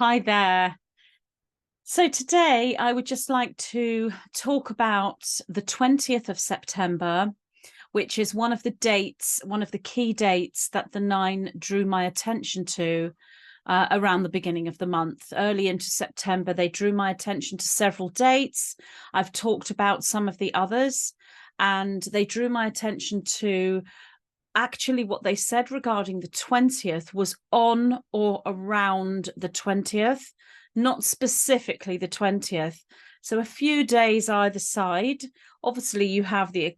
Hi there. So today I would just like to talk about the 20th of September, which is one of the key dates that the Nine drew my attention to around the beginning of the month. Early into September, they drew my attention to several dates. I've talked about some of the others, and they drew my attention to actually what they said regarding the 20th was on or around the 20th, not specifically the 20th. So a few days either side. Obviously, you have the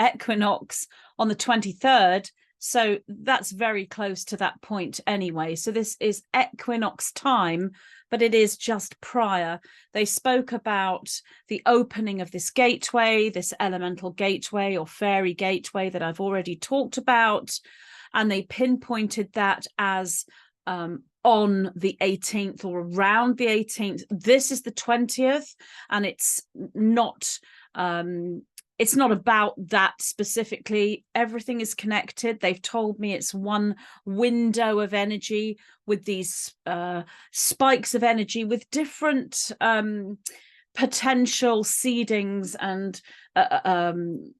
equinox on the 23rd. So that's very close to that point anyway. So this is equinox time, but it is just prior. They spoke about the opening of this gateway, this elemental gateway or fairy gateway that I've already talked about. And they pinpointed that as on the 18th or around the 18th. This is the 20th, and it's not about that specifically. Everything is connected. They've told me it's one window of energy with these spikes of energy with different potential seedings and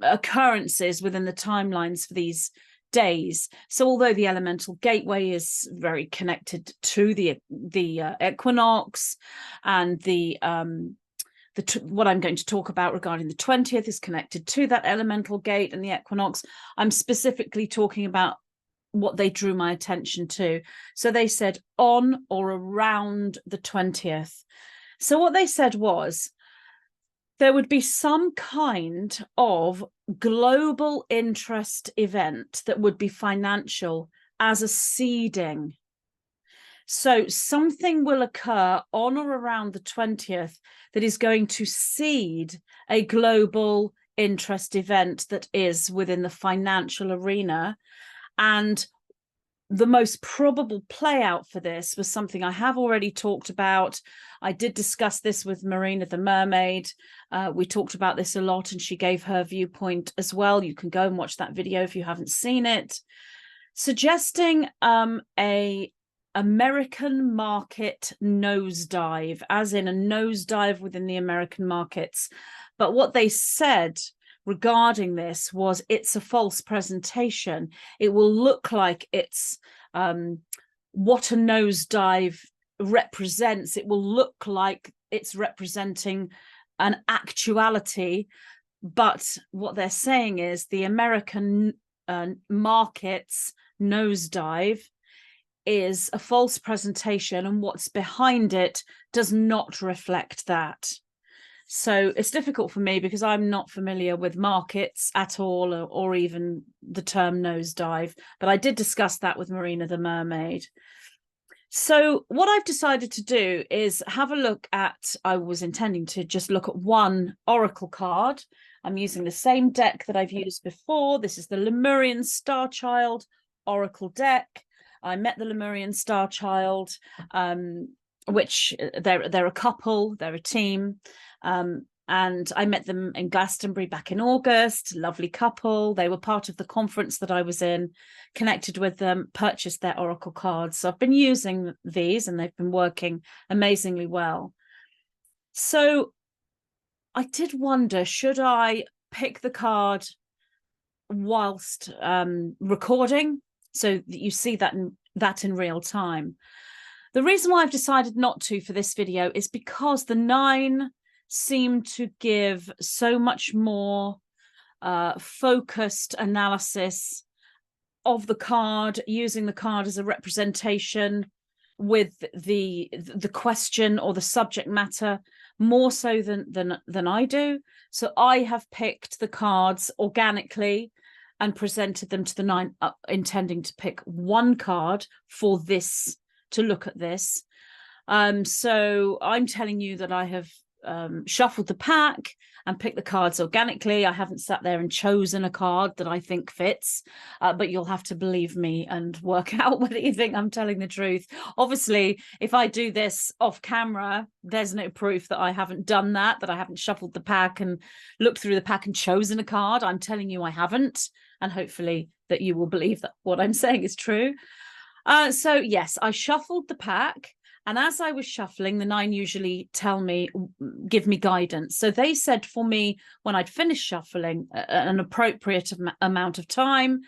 occurrences within the timelines for these days. So although the elemental gateway is very connected to the equinox, and what I'm going to talk about regarding the 20th is connected to that elemental gate and the equinox, I'm specifically talking about what they drew my attention to. So they said on or around the 20th. So what they said was there would be some kind of global interest event that would be financial as a seeding. So something will occur on or around the 20th that is going to seed a global interest event that is within the financial arena. And the most probable play out for this was something I have already talked about. I did discuss this with Marina the Mermaid. We talked about this a lot, and she gave her viewpoint as well. You can go and watch that video if you haven't seen it, suggesting a American market nosedive, as in a nosedive within the American markets. But what they said regarding this was it's a false presentation. It will look like it's what a nosedive represents. It will look like it's representing an actuality. But what they're saying is the American markets nosedive is a false presentation, and what's behind it does not reflect that. So it's difficult for me because I'm not familiar with markets at all, or even the term nosedive, but I did discuss that with Marina the Mermaid. So what I've decided to do is have a look at, I was intending to just look at one oracle card. I'm using the same deck that I've used before. This is the Lemurian Star Child Oracle deck. I met the Lemurian Star Child, which they're a couple, they're a team. And I met them in Glastonbury back in August. Lovely couple. They were part of the conference that I was in, connected with them, purchased their oracle cards. So I've been using these, and they've been working amazingly well. So I did wonder, should I pick the card whilst recording, so that you see that in real time? The reason why I've decided not to for this video is because the Nine seem to give so much more focused analysis of the card, using the card as a representation with the question or the subject matter more so than I do. So I have picked the cards organically and presented them to the Nine, intending to pick one card for this, to look at this. So I'm telling you that I have shuffled the pack and picked the cards organically. I haven't sat there and chosen a card that I think fits, but you'll have to believe me and work out whether you think I'm telling the truth. Obviously, if I do this off camera, there's no proof that I haven't done that I haven't shuffled the pack and looked through the pack and chosen a card. I'm telling you I haven't, and hopefully that you will believe that what I'm saying is true. So yes, I shuffled the pack. And as I was shuffling, the 9 usually give me guidance. So they said for me, when I'd finished shuffling an appropriate amount of time,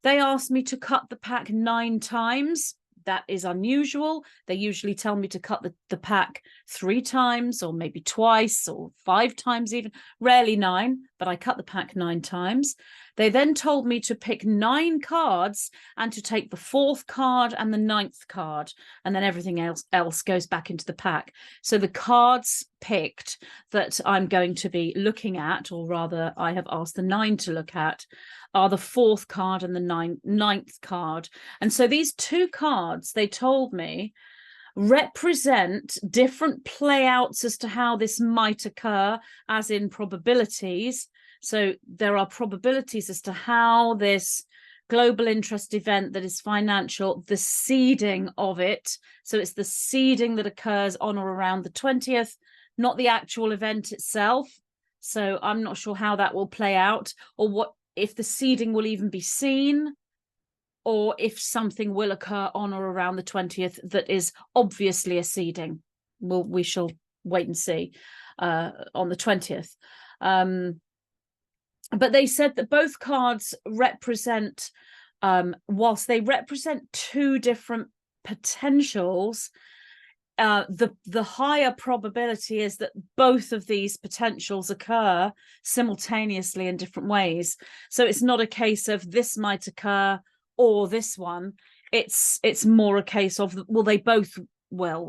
they asked me to cut the pack 9 times. That is unusual. They usually tell me to cut the pack 3 times, or maybe twice, or 5 times even, rarely 9, but I cut the pack 9 times. They then told me to pick 9 cards and to take the 4th card and the 9th card, and then everything else goes back into the pack. So the cards picked that I'm going to be looking at, or rather I have asked the 9 to look at, are the 4th card and the 9th card. And so these 2 cards, they told me, represent different playouts as to how this might occur, as in probabilities. So there are probabilities as to how this global interest event that is financial, the seeding of it. So it's the seeding that occurs on or around the 20th, not the actual event itself. So I'm not sure how that will play out, or what, if the seeding will even be seen, or if something will occur on or around the 20th that is obviously a seeding. Well, we shall wait and see on the 20th. But they said that both cards represent, whilst they represent 2 different potentials, the higher probability is that both of these potentials occur simultaneously in different ways. So it's not a case of this might occur or this one. It's more a case of, well,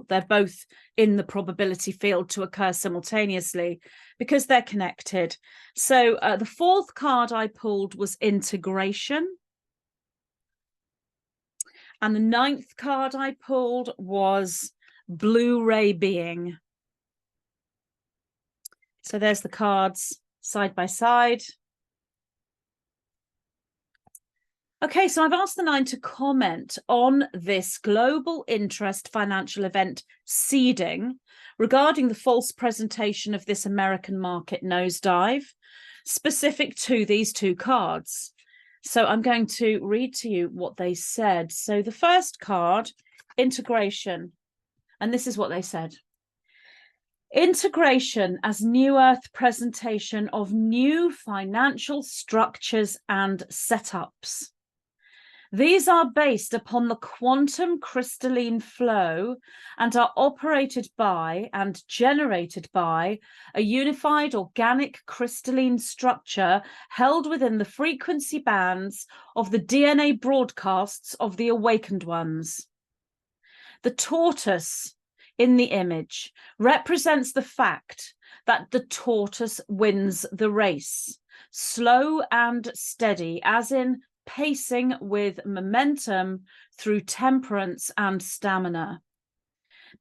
they're both in the probability field to occur simultaneously because they're connected. So the 4th card I pulled was integration. And the 9th card I pulled was Blu-ray being. So there's the cards side by side. Okay, so I've asked the 9 to comment on this global interest financial event seeding regarding the false presentation of this American market nosedive, specific to these 2 cards. So I'm going to read to you what they said. So the first card, integration. And this is what they said. Integration as New Earth presentation of new financial structures and setups. These are based upon the quantum crystalline flow and are operated by and generated by a unified organic crystalline structure held within the frequency bands of the DNA broadcasts of the awakened ones. The tortoise in the image represents the fact that the tortoise wins the race, slow and steady, as in pacing with momentum through temperance and stamina.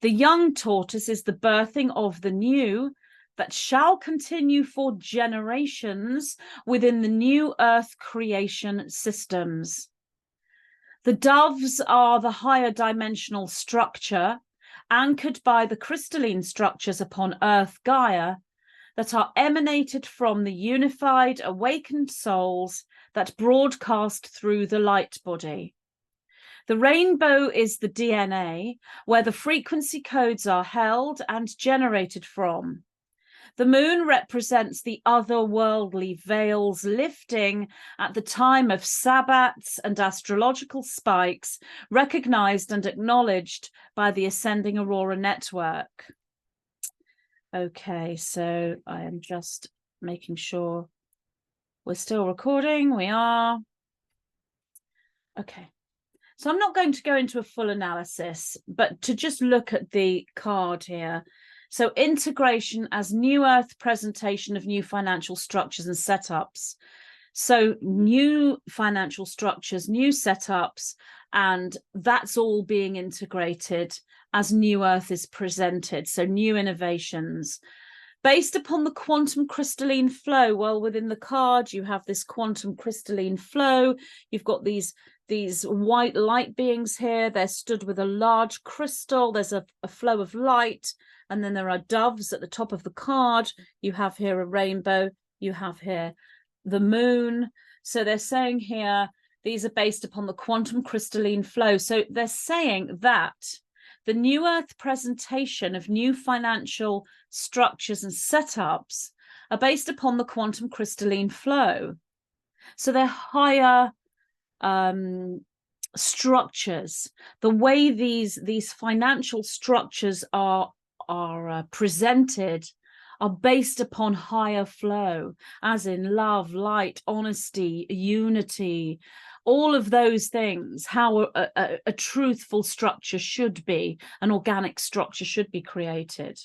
The young tortoise is the birthing of the new that shall continue for generations within the new earth creation systems. The doves are the higher dimensional structure anchored by the crystalline structures upon Earth Gaia that are emanated from the unified awakened souls that broadcast through the light body. The rainbow is the DNA where the frequency codes are held and generated from. The moon represents the otherworldly veils lifting at the time of sabbats and astrological spikes, recognized and acknowledged by the Ascending Aurora Network. Okay, so I am just making sure we're still recording. We are. Okay. So I'm not going to go into a full analysis, but to just look at the card here. So integration as New Earth presentation of new financial structures and setups. So new financial structures, new setups, and that's all being integrated as New Earth is presented. So new innovations based upon the quantum crystalline flow. Well, within the card, you have this quantum crystalline flow. You've got these white light beings here. They're stood with a large crystal. There's a flow of light. And then there are doves at the top of the card. You have here a rainbow. You have here the moon. So they're saying here, these are based upon the quantum crystalline flow. So they're saying that the New Earth presentation of new financial structures and setups are based upon the quantum crystalline flow. So they're higher structures. The way these financial structures are presented are based upon higher flow, as in love, light, honesty, unity, all of those things, how a truthful structure should be, an organic structure should be created.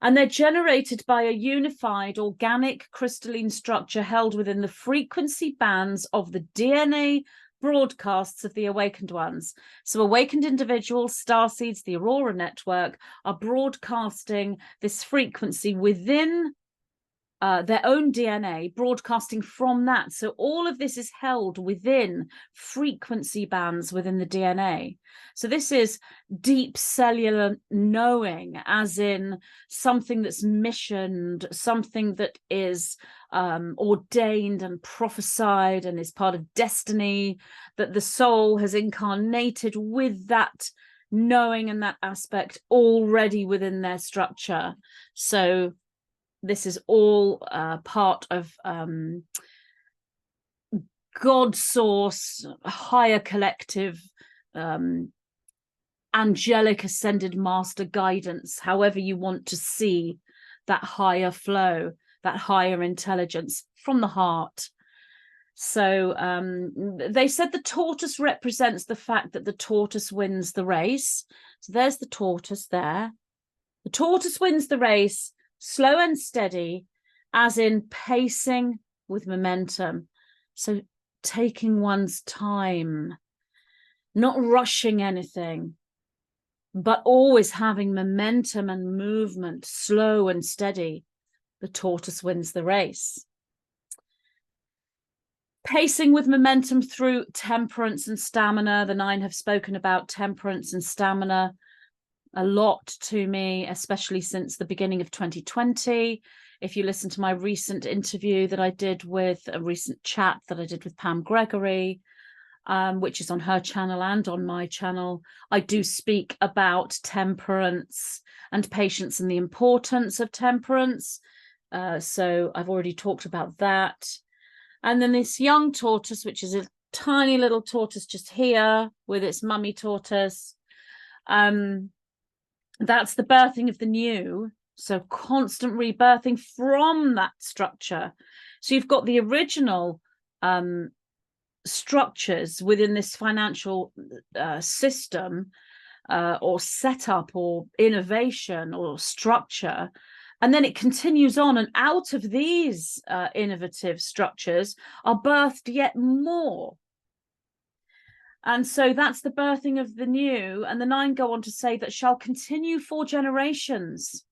And they're generated by a unified organic crystalline structure held within the frequency bands of the DNA broadcasts of the awakened ones. So awakened individuals, starseeds, the Aurora network are broadcasting this frequency within their own DNA, broadcasting from that. So all of this is held within frequency bands within the DNA. So this is deep cellular knowing, as in something that's missioned, something that is ordained and prophesied and is part of destiny, that the soul has incarnated with that knowing and that aspect already within their structure. So this is all part of God source, higher collective, angelic ascended master guidance, however you want to see that higher flow, that higher intelligence from the heart. So they said the tortoise represents the fact that the tortoise wins the race. So there's the tortoise there. The tortoise wins the race, slow and steady, as in pacing with momentum. So taking one's time, not rushing anything, but always having momentum and movement, slow and steady. The tortoise wins the race. Pacing with momentum through temperance and stamina. The 9 have spoken about temperance and stamina a lot to me, especially since the beginning of 2020. If you listen to my recent interview that I did with a recent chat that I did with Pam Gregory, which is on her channel and on my channel, I do speak about temperance and patience and the importance of temperance. So I've already talked about that. And then this young tortoise, which is a tiny little tortoise just here with its mummy tortoise. That's the birthing of the new. So constant rebirthing from that structure. So you've got the original structures within this financial system or setup or innovation or structure. And then it continues on, and out of these innovative structures are birthed yet more. And so that's the birthing of the new. And the 9 go on to say that shall continue for generations.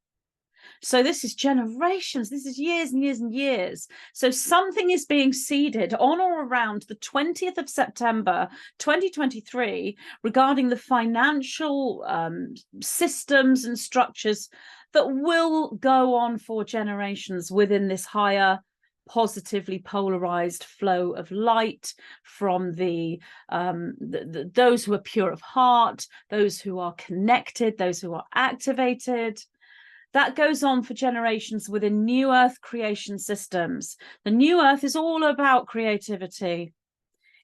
So this is generations. This is years and years and years. So something is being seeded on or around the 20th of September, 2023, regarding the financial systems and structures that will go on for generations within this higher, positively polarized flow of light from those who are pure of heart, those who are connected, those who are activated. That goes on for generations within New Earth creation systems. The New Earth is all about creativity.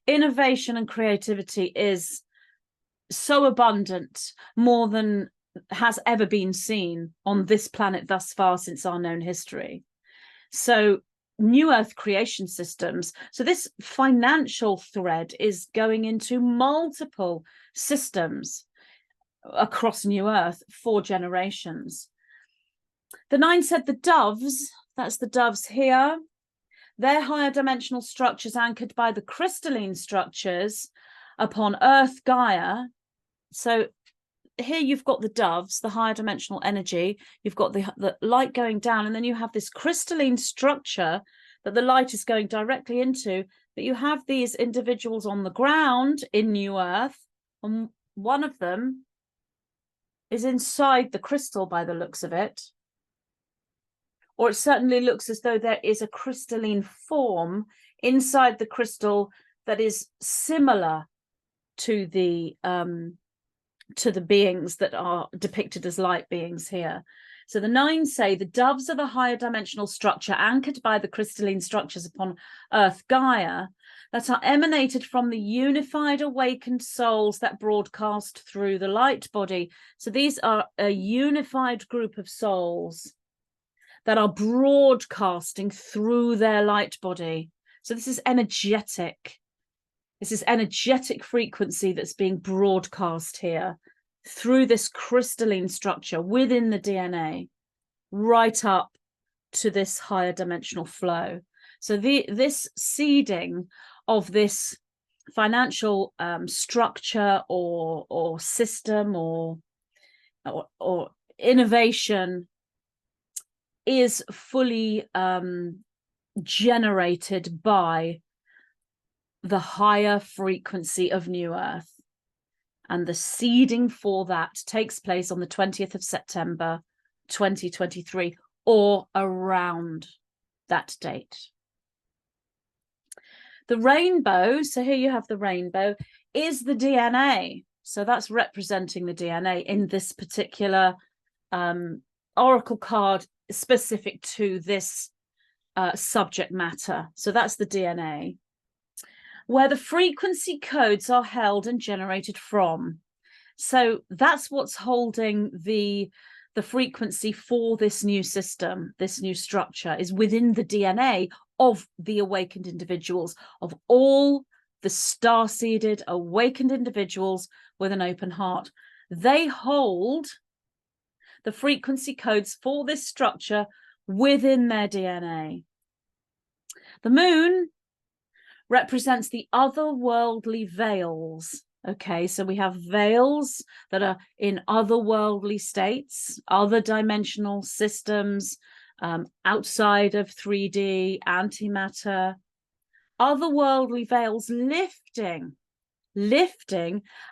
Innovation and creativity is so abundant, more than has ever been seen on this planet thus far since our known history. So New Earth creation systems. So this financial thread is going into multiple systems across New Earth for generations. The 9 said the doves, that's the doves here, they're higher dimensional structures anchored by the crystalline structures upon Earth Gaia. So here you've got the doves, the higher dimensional energy, you've got the light going down, and then you have this crystalline structure that the light is going directly into, but you have these individuals on the ground in New Earth, and one of them is inside the crystal by the looks of it. Or it certainly looks as though there is a crystalline form inside the crystal that is similar to the to the beings that are depicted as light beings here. So the 9 say the doves are the higher dimensional structure anchored by the crystalline structures upon Earth Gaia that are emanated from the unified awakened souls that broadcast through the light body. So these are a unified group of souls that are broadcasting through their light body. So this is energetic. This is energetic frequency that's being broadcast here through this crystalline structure within the DNA, right up to this higher dimensional flow. So this seeding of this financial structure or system or innovation is fully generated by the higher frequency of New Earth. And the seeding for that takes place on the 20th of September, 2023, or around that date. The rainbow, so here you have the rainbow, is the DNA. So that's representing the DNA in this particular oracle card specific to this subject matter. So that's the DNA, where the frequency codes are held and generated from. So that's what's holding the frequency for this new system, this new structure, is within the DNA of the awakened individuals, of all the star-seeded awakened individuals with an open heart. They hold the frequency codes for this structure within their DNA. The moon represents the otherworldly veils. Okay, so we have veils that are in otherworldly states, other dimensional systems, outside of 3D, antimatter, otherworldly veils lifting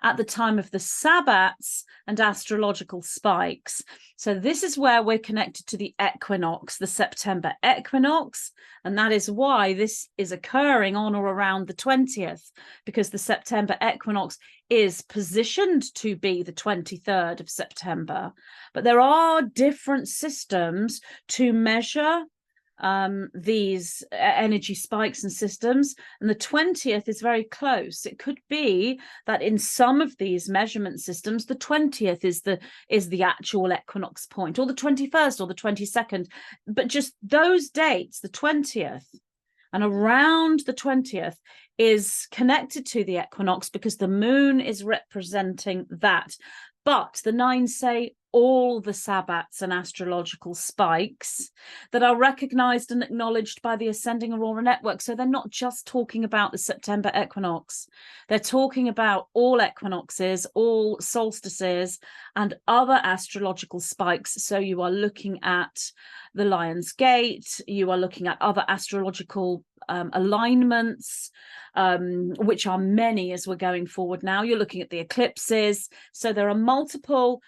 at the time of the sabbats and astrological spikes. So this is where we're connected to the equinox, the September equinox, and that is why this is occurring on or around the 20th, because the September equinox is positioned to be the 23rd of September. But there are different systems to measure these energy spikes and systems, and the 20th is very close. It could be that in some of these measurement systems the 20th is the actual equinox point, or the 21st or the 22nd, but just those dates, the 20th and around the 20th, is connected to the equinox because the moon is representing that. But the 9 say all the sabbats and astrological spikes that are recognized and acknowledged by the Ascending Aurora Network. So they're not just talking about the September equinox. They're talking about all equinoxes, all solstices, and other astrological spikes. So you are looking at the Lion's Gate, you are looking at other astrological alignments, which are many as we're going forward now. You're looking at the eclipses. So there are multiple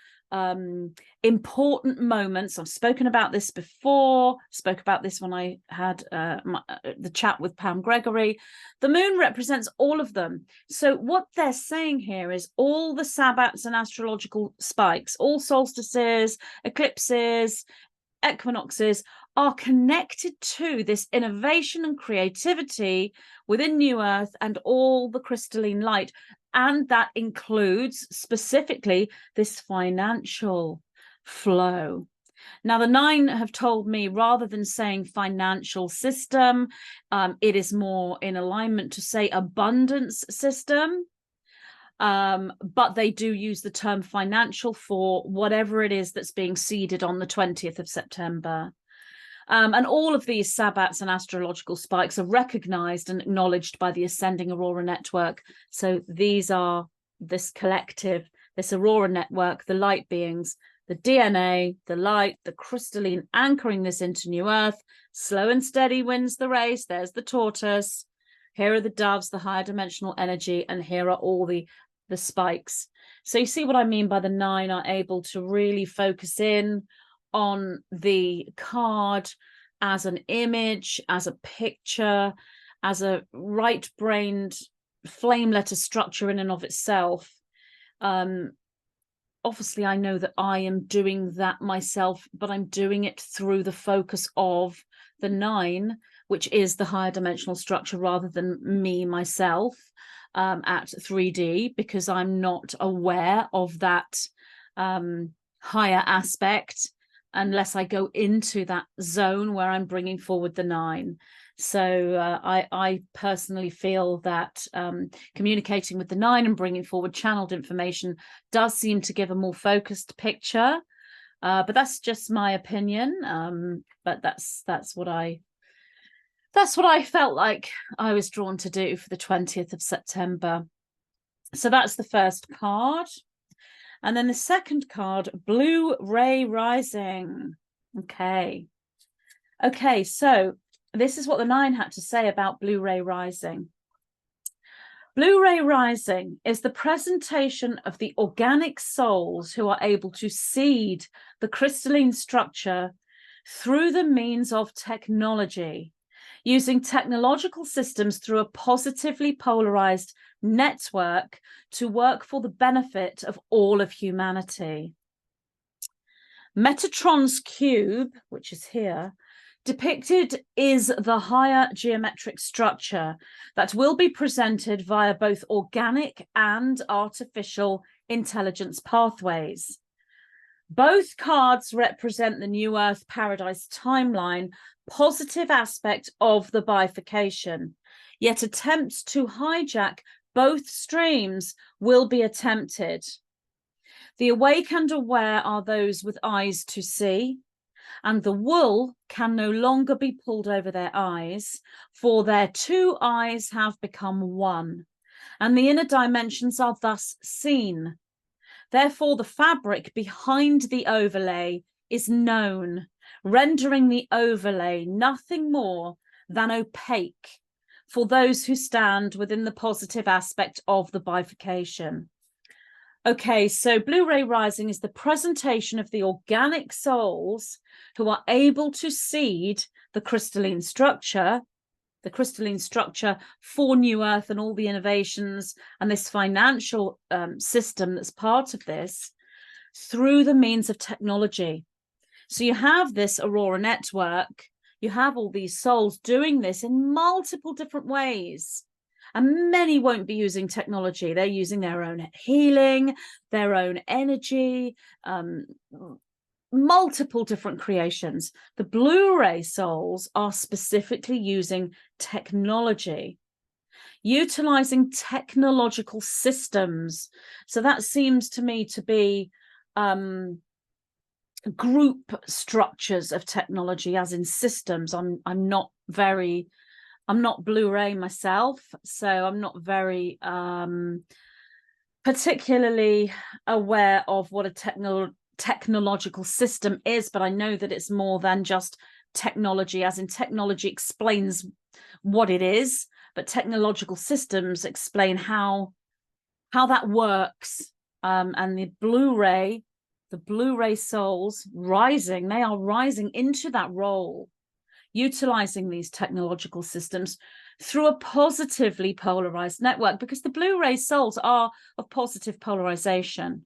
important moments. I've spoken about this before, spoke about this when I had the chat with Pam Gregory. The moon represents all of them. So what they're saying here is all the sabbats and astrological spikes, all solstices, eclipses, equinoxes are connected to this innovation and creativity within New Earth and all the crystalline light. And that includes specifically this financial flow. Now, the 9 have told me, rather than saying financial system, it is more in alignment to say abundance system. But they do use the term financial for whatever it is that's being seeded on the 20th of September. And all of these sabbats and astrological spikes are recognized and acknowledged by the Ascending Aurora Network. So these are this collective, this Aurora Network, the light beings, the DNA, the light, the crystalline, anchoring this into New Earth. Slow and steady wins the race. There's the tortoise. Here are the doves, the higher dimensional energy, and here are all the spikes. So you see what I mean by the 9 are able to really focus in on the card as an image, as a picture, as a right-brained flame letter structure in and of itself. obviously I know that I am doing that myself, but I'm doing it through the focus of the 9, which is the higher dimensional structure, rather than me myself at 3D, because I'm not aware of that higher aspect unless I go into that zone where I'm bringing forward the 9. So I personally feel that communicating with the 9 and bringing forward channeled information does seem to give a more focused picture. But that's just my opinion. But that's what I felt like I was drawn to do for the 20th of September. So that's the first card. And then the second card, Blue Ray Rising. Okay, so this is what the 9 had to say about Blue Ray Rising. Blue Ray Rising is the presentation of the organic souls who are able to seed the crystalline structure through the means of technology, using technological systems through a positively polarized network to work for the benefit of all of humanity. Metatron's cube, which is here, depicted is the higher geometric structure that will be presented via both organic and artificial intelligence pathways. Both cards represent the New Earth Paradise timeline positive aspect of the bifurcation, yet attempts to hijack both streams will be attempted. The awake and aware are those with eyes to see, and the wool can no longer be pulled over their eyes, for their 2 eyes have become one, and the inner dimensions are thus seen. Therefore, the fabric behind the overlay is known, rendering the overlay nothing more than opaque for those who stand within the positive aspect of the bifurcation. Okay, so Blue Ray Rising is the presentation of the organic souls who are able to seed the crystalline structure for New Earth and all the innovations and this financial system that's part of this through the means of technology. So you have this Aurora network, you have all these souls doing this in multiple different ways. And many won't be using technology. They're using their own healing, their own energy, multiple different creations. The Blu-ray souls are specifically using technology, utilizing technological systems. So that seems to me to be group structures of technology, as in systems. I'm not Blu-ray myself, so I'm not very particularly aware of what a technological system is, but I know that it's more than just technology, as in technology explains what it is, but technological systems explain how that works. And the Blu-ray souls rising, they are rising into that role, utilizing these technological systems through a positively polarized network, because the Blu-ray souls are of positive polarization.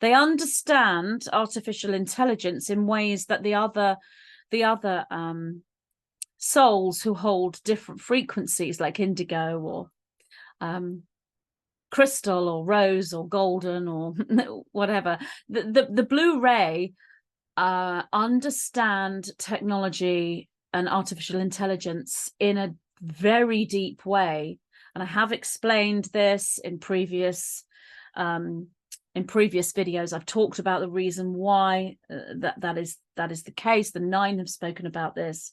They understand artificial intelligence in ways that the other souls who hold different frequencies, like indigo or crystal or rose or golden or whatever, the Blu-ray understand technology and artificial intelligence in a very deep way. And I have explained this in previous videos. I've talked about the reason why that is the case. The 9 have spoken about this.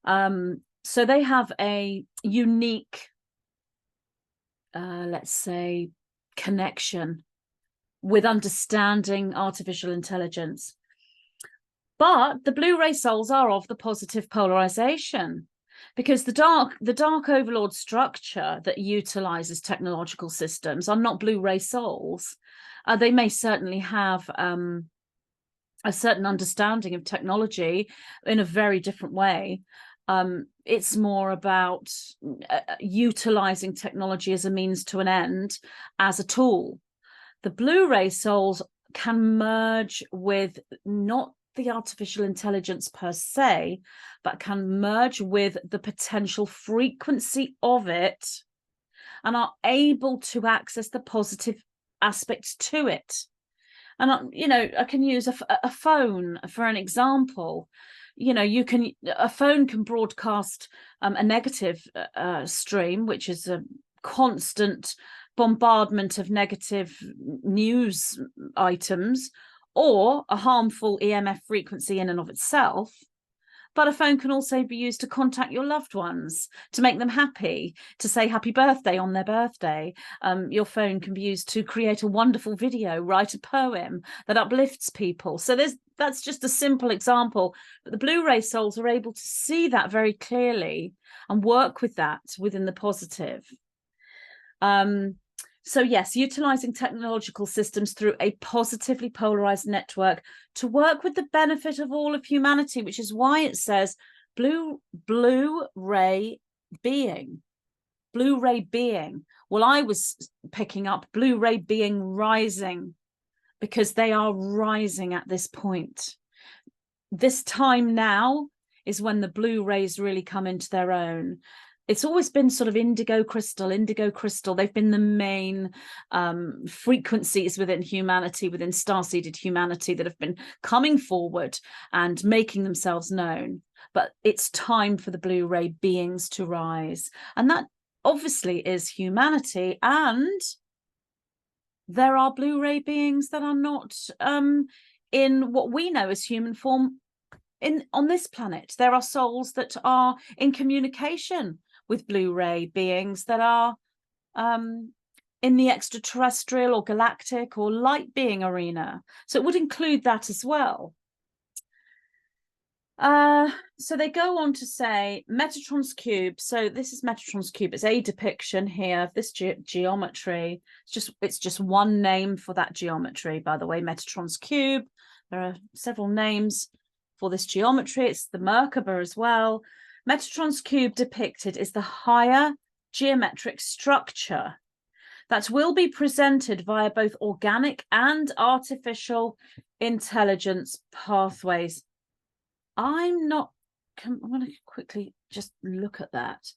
So they have a unique, let's say, connection with understanding artificial intelligence. But the Blu-ray souls are of the positive polarization, because the dark overlord structure that utilizes technological systems are not Blu-ray souls. They may certainly have a certain understanding of technology in a very different way. It's more about utilizing technology as a means to an end, as a tool. The Blu-ray souls can merge with not the artificial intelligence per se, but can merge with the potential frequency of it and are able to access the positive aspects to it. And, you know, I can use a phone for an example. You know, a phone can broadcast a negative stream, which is a constant bombardment of negative news items, or a harmful EMF frequency in and of itself. But a phone can also be used to contact your loved ones, to make them happy, to say happy birthday on their birthday. Your phone can be used to create a wonderful video, write a poem that uplifts people. So that's just a simple example. But the Blu-ray souls are able to see that very clearly and work with that within the positive. So yes, utilizing technological systems through a positively polarized network to work with the benefit of all of humanity, which is why it says Blu-ray being. Blu-ray being. Well, I was picking up Blu-ray being rising, because they are rising at this point. This time now is when the Blu-rays really come into their own. It's always been sort of indigo crystal. They've been the main frequencies within humanity, within star-seeded humanity, that have been coming forward and making themselves known. But it's time for the Blu-ray beings to rise. And that obviously is humanity. And there are Blu-ray beings that are not in what we know as human form on this planet. There are souls that are in communication with Blu-ray beings that are in the extraterrestrial or galactic or light being arena. So it would include that as well. So they go on to say Metatron's cube. So this is Metatron's cube. It's a depiction here of this geometry. It's just one name for that geometry, by the way. Metatron's cube. There are several names for this geometry. It's the Merkaba as well. Metatron's cube depicted is the higher geometric structure that will be presented via both organic and artificial intelligence pathways. I'm going to quickly just look at that.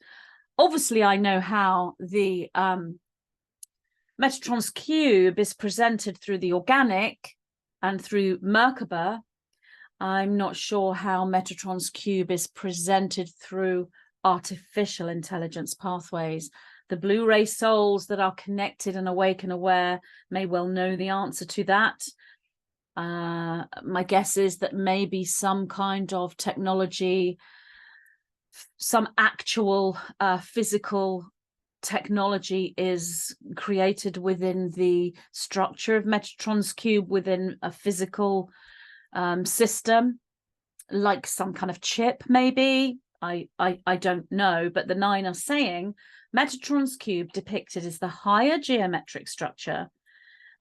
Obviously, I know how the Metatron's cube is presented through the organic and through Merkaba. I'm not sure how Metatron's cube is presented through artificial intelligence pathways. The Blu-ray souls that are connected and awake and aware may well know the answer to that. My guess is that maybe some kind of technology, some actual physical technology is created within the structure of Metatron's cube, within a physical system, like some kind of chip, maybe. I don't know, but the 9 are saying Metatron's cube depicted as the higher geometric structure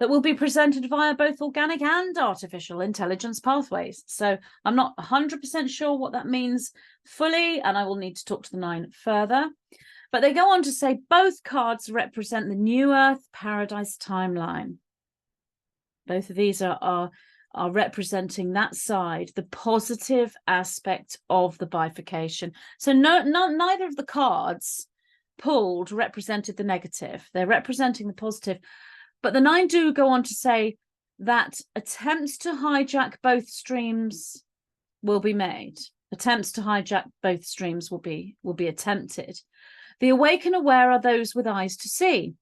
that will be presented via both organic and artificial intelligence pathways. So I'm not 100% sure what that means fully, and I will need to talk to the 9 further. But they go on to say both cards represent the New Earth Paradise timeline. Both of these are representing that side, the positive aspect of the bifurcation. So neither of the cards pulled represented the negative. They're representing the positive. But the 9 do go on to say that attempts to hijack both streams will be made. Attempts to hijack both streams will be attempted. The awake and aware are those with eyes to see.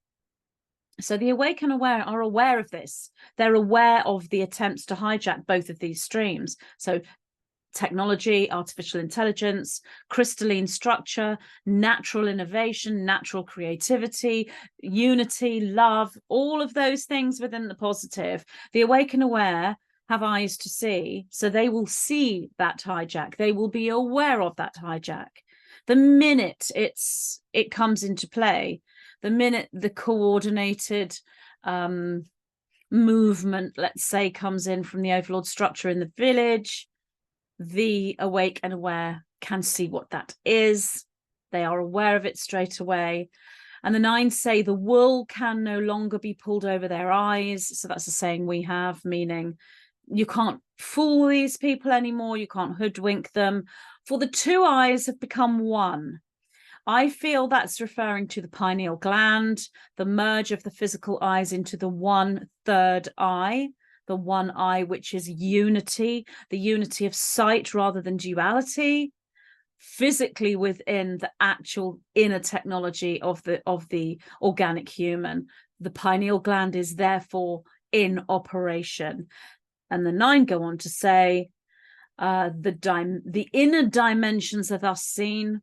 So the awake and aware are aware of this. They're aware of the attempts to hijack both of these streams. So technology, artificial intelligence, crystalline structure, natural innovation, natural creativity, unity, love, all of those things within the positive. The awake and aware have eyes to see, so they will see that hijack. They will be aware of that hijack. The minute it comes into play, the minute the coordinated movement, let's say, comes in from the overlord structure in the village, the awake and aware can see what that is. They are aware of it straight away. And the 9 say the wool can no longer be pulled over their eyes. So that's a saying we have, meaning you can't fool these people anymore. You can't hoodwink them. For the 2 eyes have become one. I feel that's referring to the pineal gland, the merge of the physical eyes into the 1/3 eye, the one eye, which is unity, the unity of sight rather than duality, physically within the actual inner technology of the organic human. The pineal gland is therefore in operation. And the 9 go on to say, the inner dimensions are thus seen.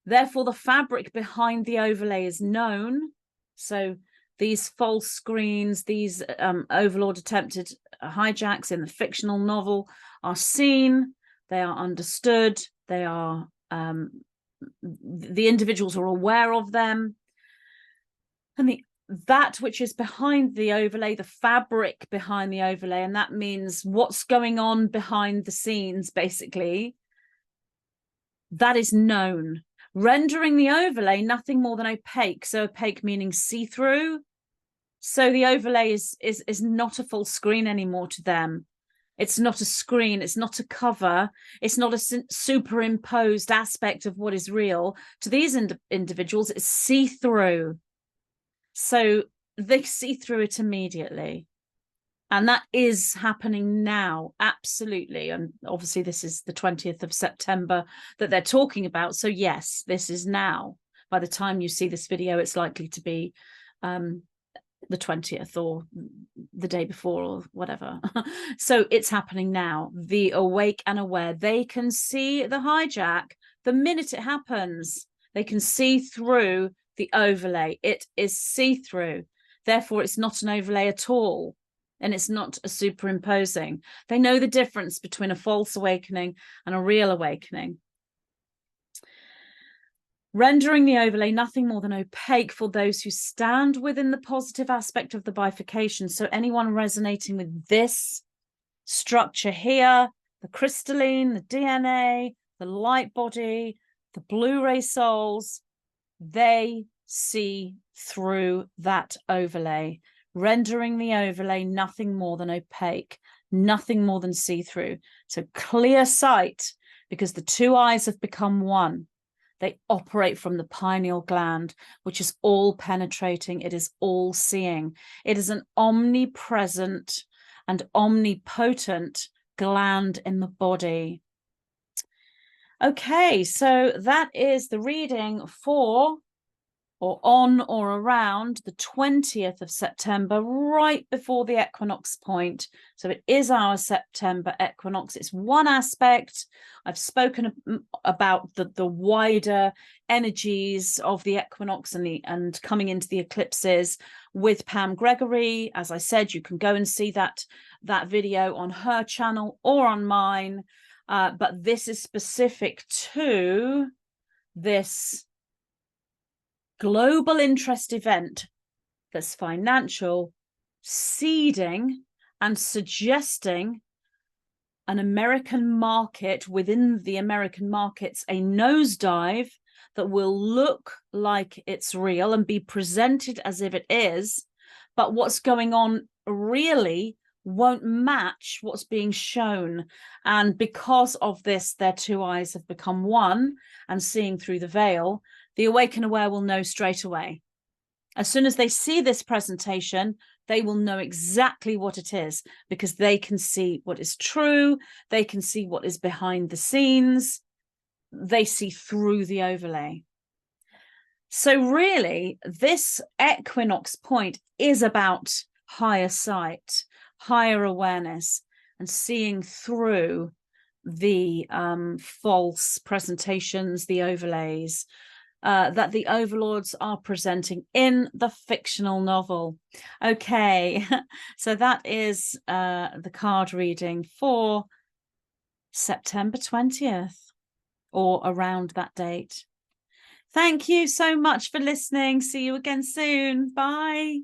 Therefore, the fabric behind the overlay is known. So these false screens, these Overlord attempted hijacks in the fictional novel are seen, they are understood, they are the individuals are aware of them. And that which is behind the overlay, the fabric behind the overlay, and that means what's going on behind the scenes, basically, that is known, rendering the overlay nothing more than opaque. So opaque meaning see-through. So the overlay is not a full screen anymore to them. It's not a screen, it's not a cover, it's not a superimposed aspect of what is real. To these individuals, it's see-through. So they see through it immediately. And that is happening now, absolutely. And obviously this is the 20th of September that they're talking about. So yes, this is now. By the time you see this video, it's likely to be the 20th or the day before or whatever. So it's happening now. The awake and aware, they can see the hijack the minute it happens. They can see through the overlay. It is see-through. Therefore, it's not an overlay at all. And it's not a superimposing. They know the difference between a false awakening and a real awakening. Rendering the overlay nothing more than opaque for those who stand within the positive aspect of the bifurcation. So anyone resonating with this structure here, the crystalline, the DNA, the light body, the Blu-ray souls, they see through that overlay, rendering the overlay nothing more than opaque, nothing more than see-through. So clear sight, because the 2 eyes have become one. They operate from the pineal gland, which is all penetrating. It is all seeing. It is an omnipresent and omnipotent gland in the body. Okay, so that is the reading for or on or around the 20th of September, right before the equinox point. So it is our September equinox. It's one aspect. I've spoken about the wider energies of the equinox and coming into the eclipses with Pam Gregory. As I said, you can go and see that video on her channel or on mine. But this is specific to this global interest event that's financial, seeding and suggesting an American market within the American markets, a nosedive that will look like it's real and be presented as if it is, but what's going on really won't match what's being shown. And because of this, their 2 eyes have become one and seeing through the veil. The awake and aware will know straight away. As soon as they see this presentation, they will know exactly what it is, because they can see what is true. They can see what is behind the scenes. They see through the overlay. So really, this equinox point is about higher sight, higher awareness, and seeing through the false presentations, the overlays, that the overlords are presenting in the fictional novel. Okay, so that is the card reading for September 20th or around that date. Thank you so much for listening. See you again soon. Bye.